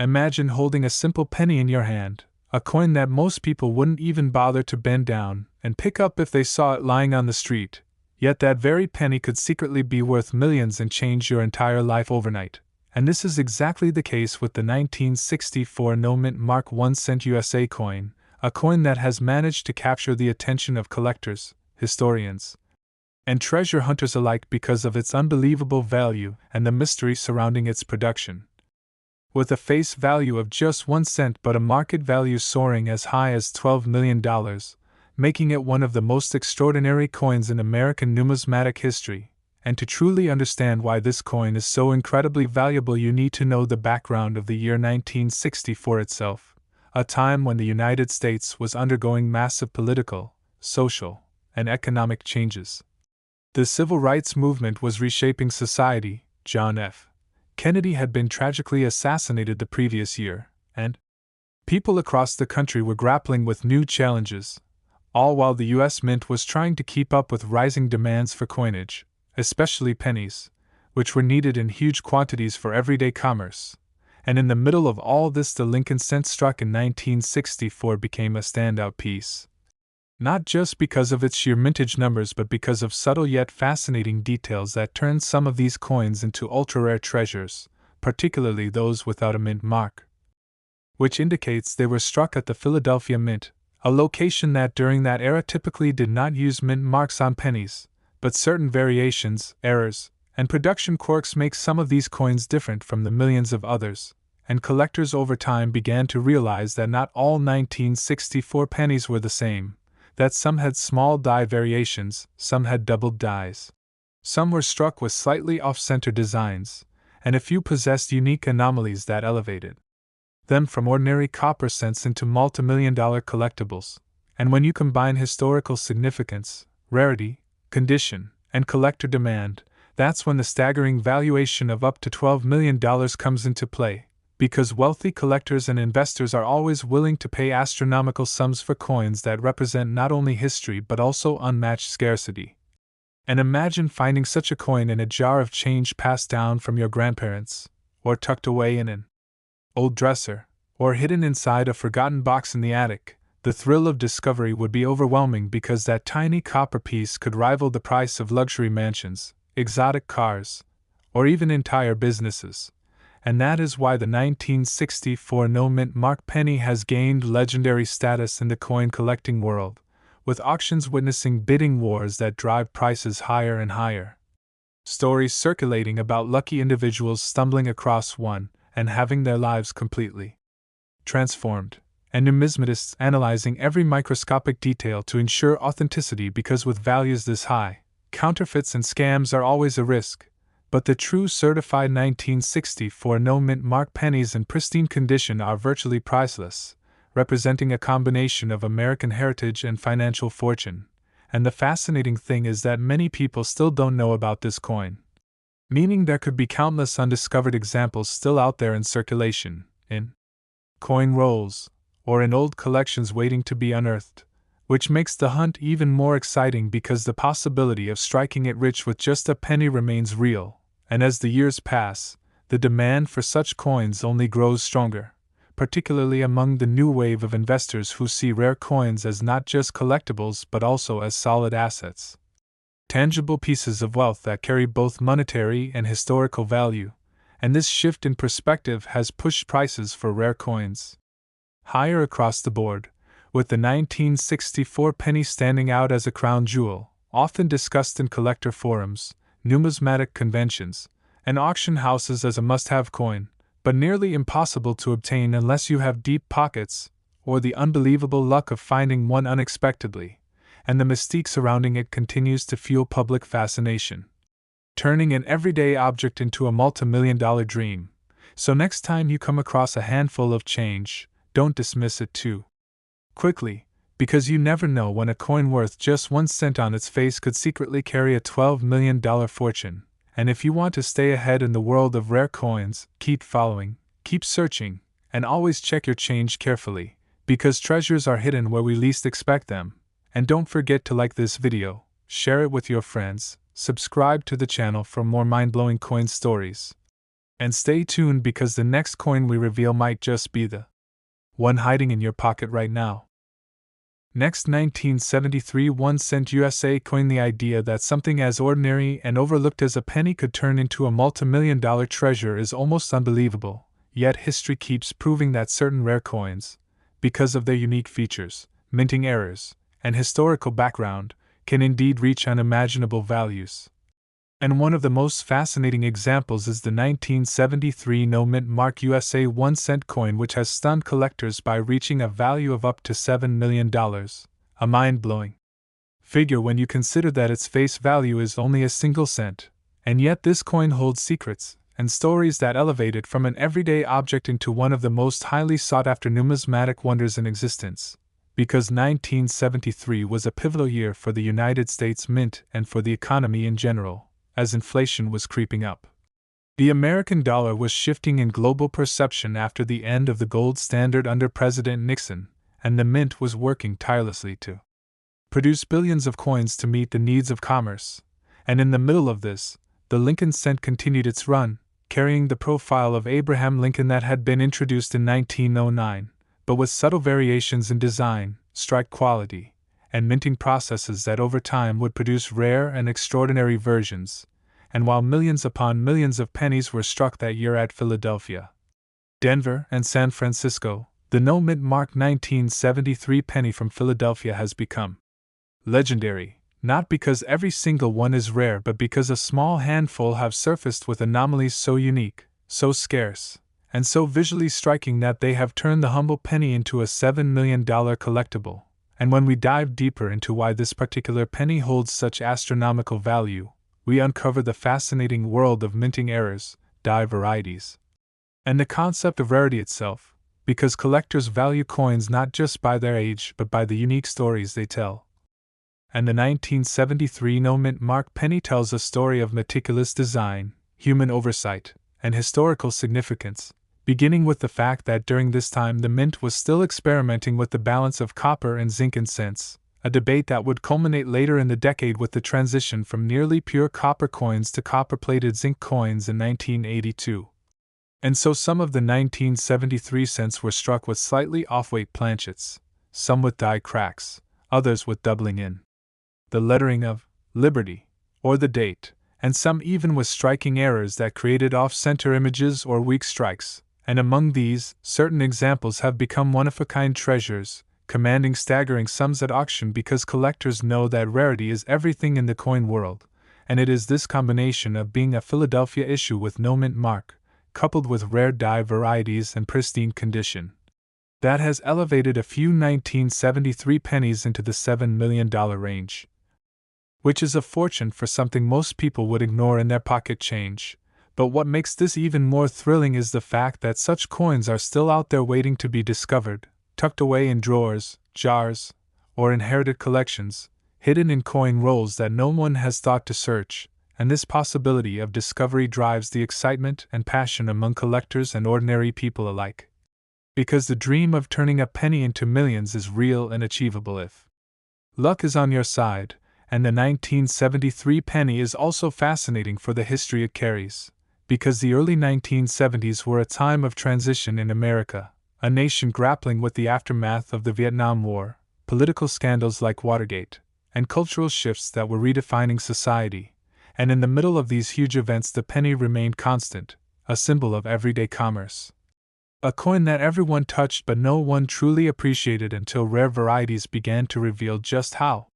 Imagine holding a simple penny in your hand, a coin that most people wouldn't even bother to bend down and pick up if they saw it lying on the street, yet that very penny could secretly be worth millions and change your entire life overnight. And this is exactly the case with the 1964 no-mint mark 1 cent USA coin, a coin that has managed to capture the attention of collectors, historians, and treasure hunters alike because of its unbelievable value and the mystery surrounding its production. With a face value of just 1 cent but a market value soaring as high as $12 million, making it one of the most extraordinary coins in American numismatic history. And to truly understand why this coin is so incredibly valuable, you need to know the background of the year 1964 itself, a time when the United States was undergoing massive political, social, and economic changes. The civil rights movement was reshaping society. John F. Kennedy had been tragically assassinated the previous year, and people across the country were grappling with new challenges, all while the U.S. Mint was trying to keep up with rising demands for coinage, especially pennies, which were needed in huge quantities for everyday commerce. And in the middle of all this, the Lincoln cent struck in 1964 became a standout piece. Not just because of its sheer mintage numbers, but because of subtle yet fascinating details that turned some of these coins into ultra-rare treasures, particularly those without a mint mark, which indicates they were struck at the Philadelphia Mint, a location that during that era typically did not use mint marks on pennies. But certain variations, errors, and production quirks make some of these coins different from the millions of others, and collectors over time began to realize that not all 1964 pennies were the same, that some had small die variations, some had doubled dies. Some were struck with slightly off-center designs, and a few possessed unique anomalies that elevated them from ordinary copper cents into multimillion-dollar collectibles. And when you combine historical significance, rarity, condition, and collector demand, that's when the staggering valuation of up to $12 million comes into play, because wealthy collectors and investors are always willing to pay astronomical sums for coins that represent not only history but also unmatched scarcity. And imagine finding such a coin in a jar of change passed down from your grandparents, or tucked away in an old dresser, or hidden inside a forgotten box in the attic. The thrill of discovery would be overwhelming because that tiny copper piece could rival the price of luxury mansions, exotic cars, or even entire businesses. And that is why the 1964 no-mint mark penny has gained legendary status in the coin collecting world, with auctions witnessing bidding wars that drive prices higher and higher. Stories circulating about lucky individuals stumbling across one and having their lives completely transformed, and numismatists analyzing every microscopic detail to ensure authenticity, because with values this high, counterfeits and scams are always a risk. But the true certified 1964 no-mint mark pennies in pristine condition are virtually priceless, representing a combination of American heritage and financial fortune. And the fascinating thing is that many people still don't know about this coin, meaning there could be countless undiscovered examples still out there in circulation, in coin rolls, or in old collections waiting to be unearthed, which makes the hunt even more exciting because the possibility of striking it rich with just a penny remains real. And as the years pass, the demand for such coins only grows stronger, particularly among the new wave of investors who see rare coins as not just collectibles but also as solid assets, tangible pieces of wealth that carry both monetary and historical value. And this shift in perspective has pushed prices for rare coins higher across the board, with the 1964 penny standing out as a crown jewel, often discussed in collector forums, numismatic conventions, and auction houses as a must-have coin, but nearly impossible to obtain unless you have deep pockets, or the unbelievable luck of finding one unexpectedly, and the mystique surrounding it continues to fuel public fascination, turning an everyday object into a multimillion-dollar dream. So next time you come across a handful of change, don't dismiss it too quickly, because you never know when a coin worth just 1 cent on its face could secretly carry a $12 million fortune. And if you want to stay ahead in the world of rare coins, keep following, keep searching, and always check your change carefully, because treasures are hidden where we least expect them. And don't forget to like this video, share it with your friends, subscribe to the channel for more mind-blowing coin stories. And stay tuned because the next coin we reveal might just be the one hiding in your pocket right now. Next, 1973 1-cent USA coin. The idea that something as ordinary and overlooked as a penny could turn into a multi-million-dollar treasure is almost unbelievable, yet history keeps proving that certain rare coins, because of their unique features, minting errors, and historical background, can indeed reach unimaginable values. And one of the most fascinating examples is the 1973 no-mint mark USA 1-cent coin, which has stunned collectors by reaching a value of up to $7 million, a mind-blowing figure when you consider that its face value is only a single cent, and yet this coin holds secrets and stories that elevate it from an everyday object into one of the most highly sought-after numismatic wonders in existence. Because 1973 was a pivotal year for the United States Mint and for the economy in general, as inflation was creeping up. The American dollar was shifting in global perception after the end of the gold standard under President Nixon, and the Mint was working tirelessly to produce billions of coins to meet the needs of commerce. And in the middle of this, the Lincoln cent continued its run, carrying the profile of Abraham Lincoln that had been introduced in 1909, but with subtle variations in design, strike quality, and minting processes that over time would produce rare and extraordinary versions. And while millions upon millions of pennies were struck that year at Philadelphia, Denver, and San Francisco, the no-mint mark 1973 penny from Philadelphia has become legendary, not because every single one is rare but because a small handful have surfaced with anomalies so unique, so scarce, and so visually striking that they have turned the humble penny into a $7 million collectible. And when we dive deeper into why this particular penny holds such astronomical value, we uncover the fascinating world of minting errors, die varieties, and the concept of rarity itself, because collectors value coins not just by their age but by the unique stories they tell. And the 1973 no-mint mark penny tells a story of meticulous design, human oversight, and historical significance, beginning with the fact that during this time the Mint was still experimenting with the balance of copper and zinc in cents, a debate that would culminate later in the decade with the transition from nearly pure copper coins to copper-plated zinc coins in 1982. And so some of the 1973 cents were struck with slightly off-weight planchets, some with die cracks, others with doubling in the lettering of Liberty, or the date, and some even with striking errors that created off-center images or weak strikes. And among these, certain examples have become one-of-a-kind treasures, commanding staggering sums at auction because collectors know that rarity is everything in the coin world, and it is this combination of being a Philadelphia issue with no mint mark, coupled with rare die varieties and pristine condition, that has elevated a few 1973 pennies into the $7 million range. Which is a fortune for something most people would ignore in their pocket change. But what makes this even more thrilling is the fact that such coins are still out there waiting to be discovered, tucked away in drawers, jars, or inherited collections, hidden in coin rolls that no one has thought to search, and this possibility of discovery drives the excitement and passion among collectors and ordinary people alike. Because the dream of turning a penny into millions is real and achievable if luck is on your side, and the 1973 penny is also fascinating for the history it carries. Because the early 1970s were a time of transition in America, a nation grappling with the aftermath of the Vietnam War, political scandals like Watergate, and cultural shifts that were redefining society, and in the middle of these huge events the penny remained constant, a symbol of everyday commerce. A coin that everyone touched but no one truly appreciated until rare varieties began to reveal just how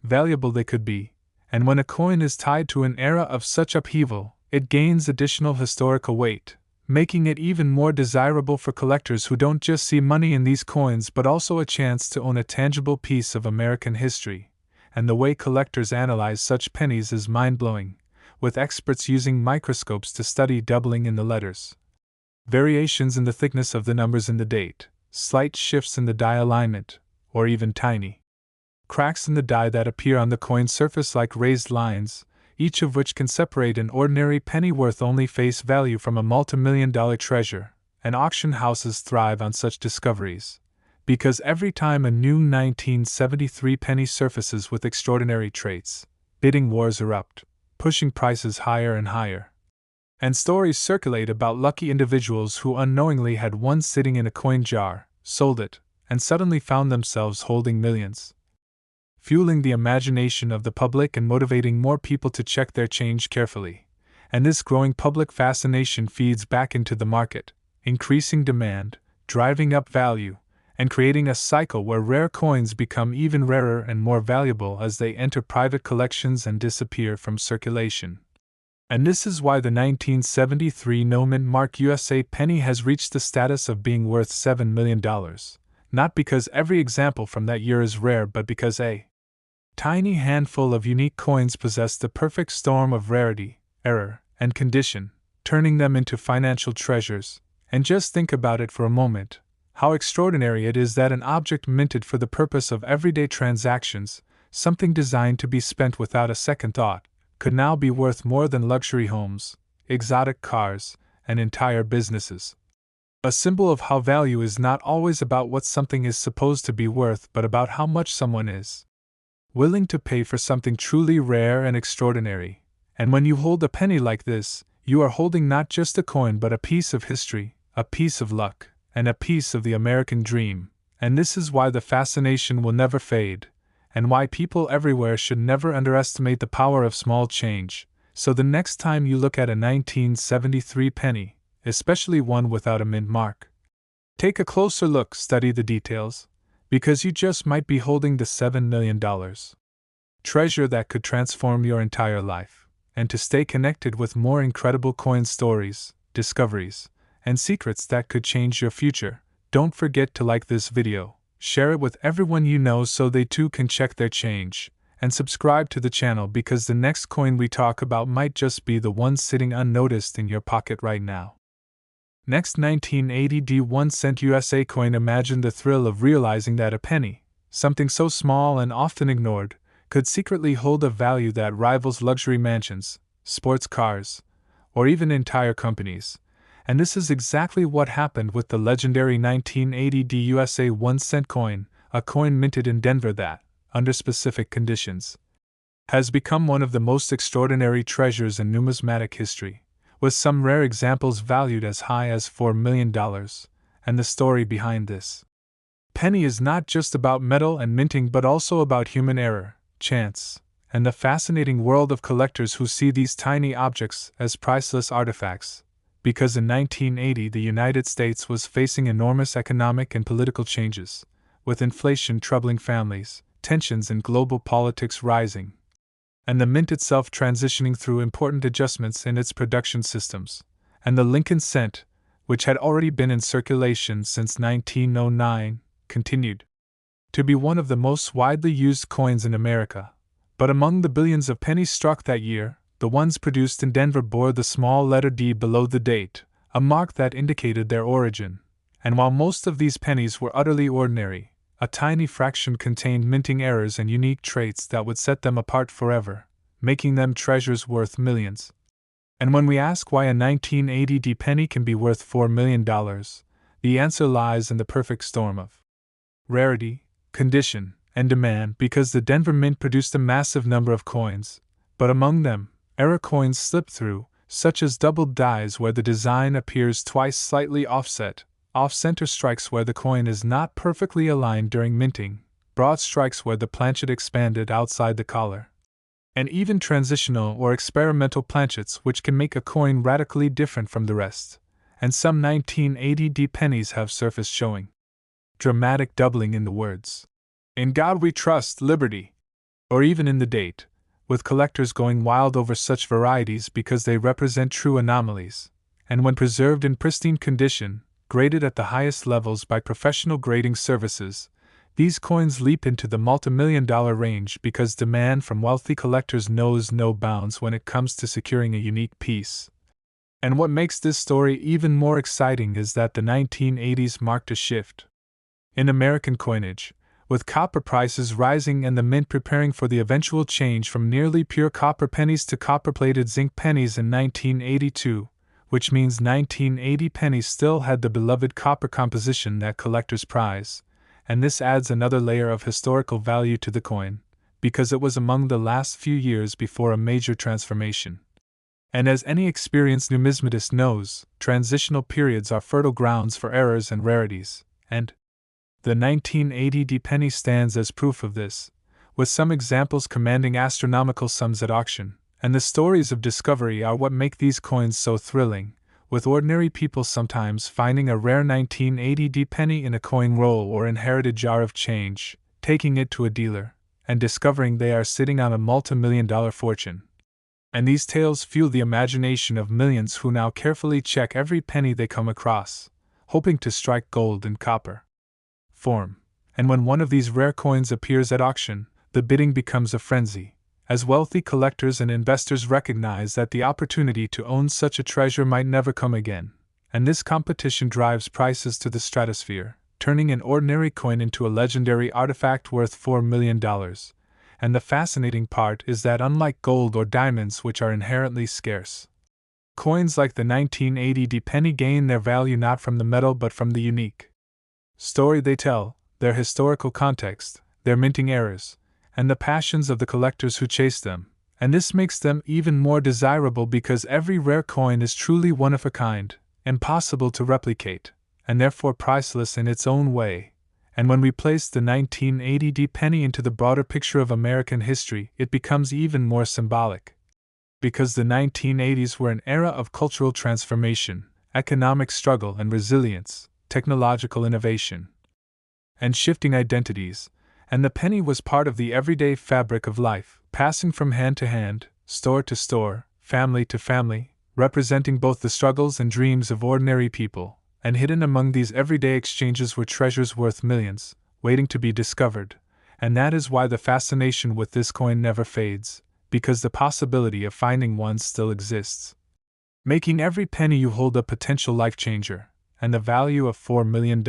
valuable they could be, and when a coin is tied to an era of such upheaval, it gains additional historical weight, making it even more desirable for collectors who don't just see money in these coins but also a chance to own a tangible piece of American history. And the way collectors analyze such pennies is mind-blowing, with experts using microscopes to study doubling in the letters, variations in the thickness of the numbers in the date, slight shifts in the die alignment, or even tiny cracks in the die that appear on the coin surface like raised lines, each of which can separate an ordinary penny worth only face value from a multi-million-dollar treasure. And auction houses thrive on such discoveries, because every time a new 1973 penny surfaces with extraordinary traits, bidding wars erupt, pushing prices higher and higher. And stories circulate about lucky individuals who unknowingly had one sitting in a coin jar, sold it, and suddenly found themselves holding millions, fueling the imagination of the public and motivating more people to check their change carefully. And this growing public fascination feeds back into the market, increasing demand, driving up value, and creating a cycle where rare coins become even rarer and more valuable as they enter private collections and disappear from circulation. And this is why the 1973 no-mint mark USA penny has reached the status of being worth $7 million. Not because every example from that year is rare, but because a tiny handful of unique coins possess the perfect storm of rarity, error, and condition, turning them into financial treasures. And just think about it for a moment. How extraordinary it is that an object minted for the purpose of everyday transactions, something designed to be spent without a second thought, could now be worth more than luxury homes, exotic cars, and entire businesses. A symbol of how value is not always about what something is supposed to be worth, but about how much someone is willing to pay for something truly rare and extraordinary. And when you hold a penny like this, you are holding not just a coin but a piece of history, a piece of luck, and a piece of the American dream. And this is why the fascination will never fade, and why people everywhere should never underestimate the power of small change. So the next time you look at a 1973 penny, especially one without a mint mark, take a closer look, study the details, because you just might be holding the $7 million treasure that could transform your entire life. And to stay connected with more incredible coin stories, discoveries, and secrets that could change your future, don't forget to like this video, share it with everyone you know so they too can check their change, and subscribe to the channel because the next coin we talk about might just be the one sitting unnoticed in your pocket right now. Next, 1980 D1 cent USA coin. Imagine the thrill of realizing that a penny, something so small and often ignored, could secretly hold a value that rivals luxury mansions, sports cars, or even entire companies. And this is exactly what happened with the legendary 1980 D USA 1 cent coin, a coin minted in Denver that, under specific conditions, has become one of the most extraordinary treasures in numismatic history, with some rare examples valued as high as $4 million. And the story behind this penny is not just about metal and minting but also about human error, chance, and the fascinating world of collectors who see these tiny objects as priceless artifacts. Because in 1980 the United States was facing enormous economic and political changes, with inflation troubling families, tensions in global politics rising, and the mint itself transitioning through important adjustments in its production systems. And the Lincoln cent, which had already been in circulation since 1909, continued to be one of the most widely used coins in America. But among the billions of pennies struck that year, the ones produced in Denver bore the small letter D below the date, a mark that indicated their origin. And while most of these pennies were utterly ordinary, a tiny fraction contained minting errors and unique traits that would set them apart forever, making them treasures worth millions. And when we ask why a 1980 D penny can be worth $4 million, the answer lies in the perfect storm of rarity, condition, and demand. Because the Denver Mint produced a massive number of coins, but among them, error coins slipped through, such as doubled dies where the design appears twice slightly offset, off-center strikes where the coin is not perfectly aligned during minting, broad strikes where the planchet expanded outside the collar, and even transitional or experimental planchets which can make a coin radically different from the rest. And some 1980 D pennies have surfaced showing dramatic doubling in the words, "In God We Trust, Liberty," or even in the date, with collectors going wild over such varieties because they represent true anomalies, and when preserved in pristine condition, graded at the highest levels by professional grading services, these coins leap into the multi-million-dollar range because demand from wealthy collectors knows no bounds when it comes to securing a unique piece. And what makes this story even more exciting is that the 1980s marked a shift in American coinage, with copper prices rising and the mint preparing for the eventual change from nearly pure copper pennies to copper-plated zinc pennies in 1982, which means 1980 pennies still had the beloved copper composition that collectors prize, and this adds another layer of historical value to the coin, because it was among the last few years before a major transformation. And as any experienced numismatist knows, transitional periods are fertile grounds for errors and rarities, and the 1980 penny stands as proof of this, with some examples commanding astronomical sums at auction, and the stories of discovery are what make these coins so thrilling, with ordinary people sometimes finding a rare 1980 penny in a coin roll or inherited jar of change, taking it to a dealer, and discovering they are sitting on a multi-million-dollar fortune. And these tales fuel the imagination of millions who now carefully check every penny they come across, hoping to strike gold and copper form. And when one of these rare coins appears at auction, the bidding becomes a frenzy, as wealthy collectors and investors recognize that the opportunity to own such a treasure might never come again, and this competition drives prices to the stratosphere, turning an ordinary coin into a legendary artifact worth $4 million. And the fascinating part is that unlike gold or diamonds, which are inherently scarce, coins like the 1980 penny gain their value not from the metal but from the unique story they tell, their historical context, their minting errors, and the passions of the collectors who chase them. And this makes them even more desirable because every rare coin is truly one of a kind, impossible to replicate, and therefore priceless in its own way. And when we place the 1980 penny into the broader picture of American history, it becomes even more symbolic. Because the 1980s were an era of cultural transformation, economic struggle and resilience, technological innovation, and shifting identities, and the penny was part of the everyday fabric of life, passing from hand to hand, store to store, family to family, representing both the struggles and dreams of ordinary people. And hidden among these everyday exchanges were treasures worth millions, waiting to be discovered, and that is why the fascination with this coin never fades, because the possibility of finding one still exists, making every penny you hold a potential life changer. And the value of $4 million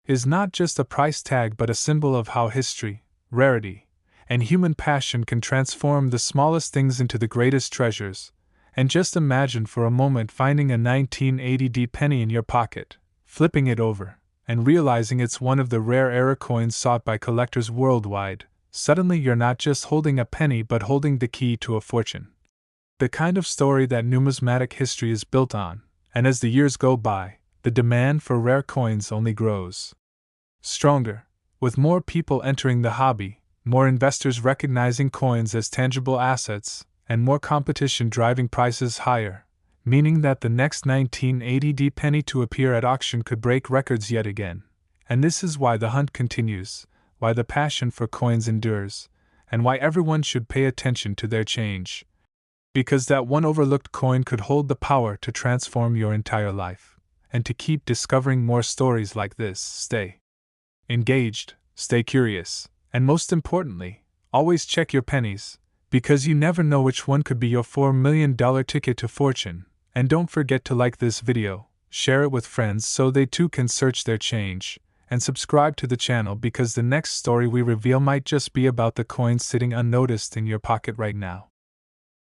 is not just a price tag but a symbol of how history, rarity, and human passion can transform the smallest things into the greatest treasures. And just imagine for a moment finding a 1980 penny in your pocket, flipping it over, and realizing it's one of the rare error coins sought by collectors worldwide. Suddenly you're not just holding a penny but holding the key to a fortune. The kind of story that numismatic history is built on, and as the years go by, the demand for rare coins only grows stronger, with more people entering the hobby, more investors recognizing coins as tangible assets, and more competition driving prices higher, meaning that the next 1980 penny to appear at auction could break records yet again. And this is why the hunt continues, why the passion for coins endures, and why everyone should pay attention to their change. Because that one overlooked coin could hold the power to transform your entire life. And to keep discovering more stories like this, stay engaged, stay curious, and most importantly, always check your pennies, because you never know which one could be your $4 million ticket to fortune. And don't forget to like this video, share it with friends so they too can search their change, and subscribe to the channel because the next story we reveal might just be about the coin sitting unnoticed in your pocket right now.